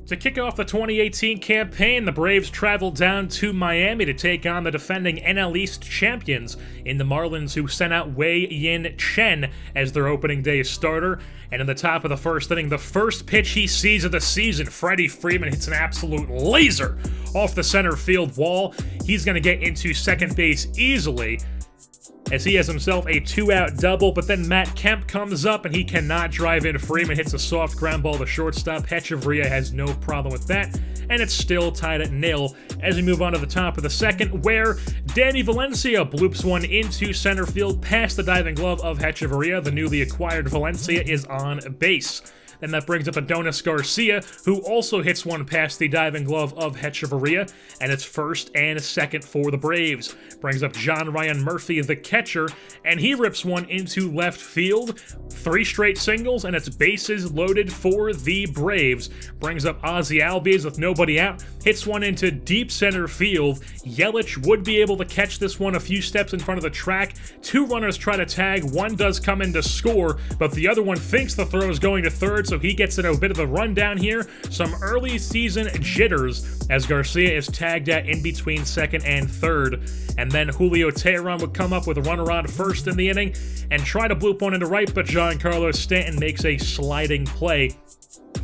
To kick off the 2018 campaign, the Braves traveled down to Miami to take on the defending NL East champions in the Marlins, who sent out Wei-Yin Chen as their opening day starter. And in the top of the first inning, the first pitch he sees of the season, Freddie Freeman hits an absolute laser off the center field wall. He's going to get into second base easily, as he has himself a two-out double, but then Matt Kemp comes up and he cannot drive in. Freeman hits a soft ground ball to shortstop. Hechavarria has no problem with that, and it's still tied at 0 as we move on to the top of the second, where Danny Valencia bloops one into center field past the diving glove of Hechavarria. The newly acquired Valencia is on base. Then that brings up Adonis Garcia, who also hits one past the diving glove of Hechavarria, and it's first and second for the Braves. Brings up John Ryan Murphy, the catcher, and he rips one into left field. 3 straight singles, and it's bases loaded for the Braves. Brings up Ozzie Albies with nobody out, hits one into deep center field. Yelich would be able to catch this one a few steps in front of the track. 2 runners try to tag, one does come in to score, but the other one thinks the throw is going to third, so he gets a bit of a rundown here. Some early season jitters as Garcia is tagged at in between second and third. And then Julio Teheran would come up with a runner on first in the inning and try to bloop one into right, but Giancarlo Stanton makes a sliding play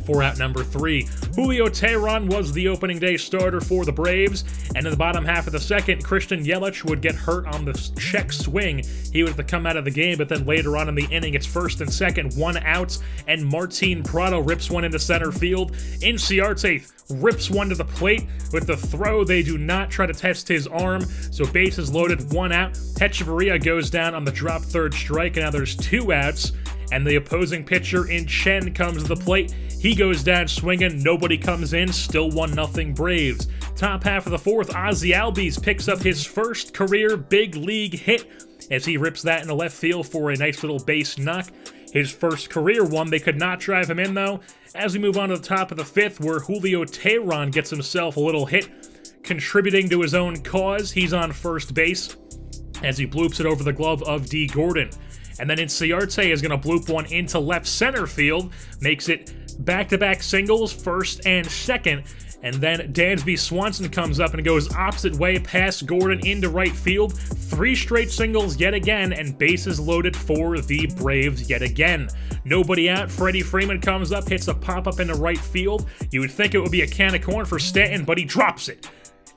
for out number 3. Julio Teheran was the opening day starter for the Braves, and in the bottom half of the second, Christian Yelich would get hurt on the check swing. He would have to come out of the game, but then later on in the inning, it's first and second, 1 out, and Martin Prado rips one into center field. Inciarte rips one to the plate. With the throw, they do not try to test his arm, so bases loaded, 1 out. Hechavarria goes down on the drop third strike, and now there's 2 outs. And the opposing pitcher in Chen comes to the plate. He goes down swinging, nobody comes in, still 1-0 Braves. Top half of the fourth, Ozzie Albies picks up his first career big league hit as he rips that into left field for a nice little base knock. His first career one. They could not drive him in, though. As we move on to the top of the fifth, where Julio Teheran gets himself a little hit, contributing to his own cause. He's on first base as he bloops it over the glove of D. Gordon. And then Inciarte is going to bloop one into left center field, makes it back-to-back singles, first and second. And then Dansby Swanson comes up and goes opposite way past Gordon into right field. 3 straight singles yet again, and bases loaded for the Braves yet again. Nobody out. Freddie Freeman comes up, hits a pop-up into right field. You would think it would be a can of corn for Stanton, but he drops it.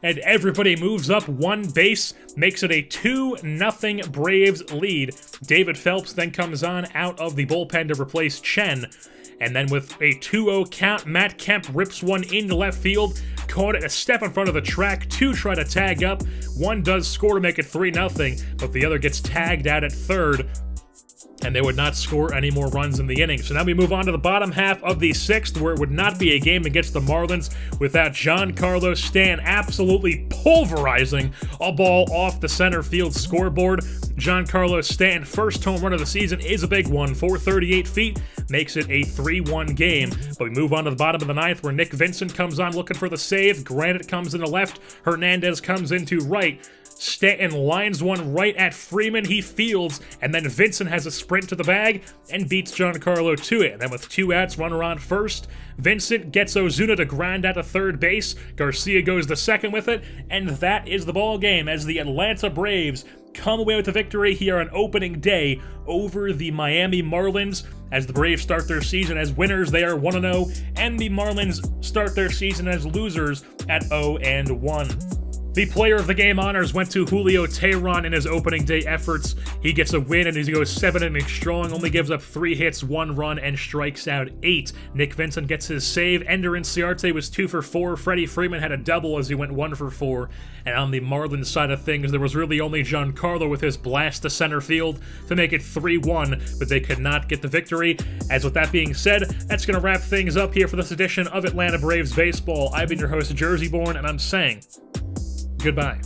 And everybody moves up 1 base, makes it a 2-0 Braves lead. David Phelps then comes on out of the bullpen to replace Chen. And then with a 2-0 count, Matt Kemp rips one into left field, caught it a step in front of the track. 2 try to tag up. 1 does score to make it 3-0, but the other gets tagged out at third, and they would not score any more runs in the inning. So now we move on to the bottom half of the 6th, where it would not be a game against the Marlins without Giancarlo Stanton absolutely pulverizing a ball off the center field scoreboard. Giancarlo Stanton, first home run of the season, is a big one. 438 feet, makes it a 3-1 game. But we move on to the bottom of the 9th, where Nick Vincent comes on looking for the save. Granite comes into left. Hernandez comes into right. Stanton lines one right at Freeman. He fields, and then Vincent has a sprint to the bag and beats Giancarlo to it. And then with 2 outs, runner on first, Vincent gets Ozuna to grind out to third base. Garcia goes to second with it, and that is the ball game as the Atlanta Braves come away with the victory here on opening day over the Miami Marlins. As the Braves start their season as winners, they are 1-0, and the Marlins start their season as losers at 0-1. The player of the game honors went to Julio Teheran in his opening day efforts. He gets a win and he goes 7 innings strong, only gives up 3 hits, 1 run, and strikes out 8. Nick Vincent gets his save. Ender Inciarte was 2 for 4. Freddie Freeman had a double as he went 1 for 4. And on the Marlins side of things, there was really only Giancarlo with his blast to center field to make it 3-1, but they could not get the victory. As with that being said, that's going to wrap things up here for this edition of Atlanta Braves Baseball. I've been your host, Jersey Born, and I'm saying goodbye.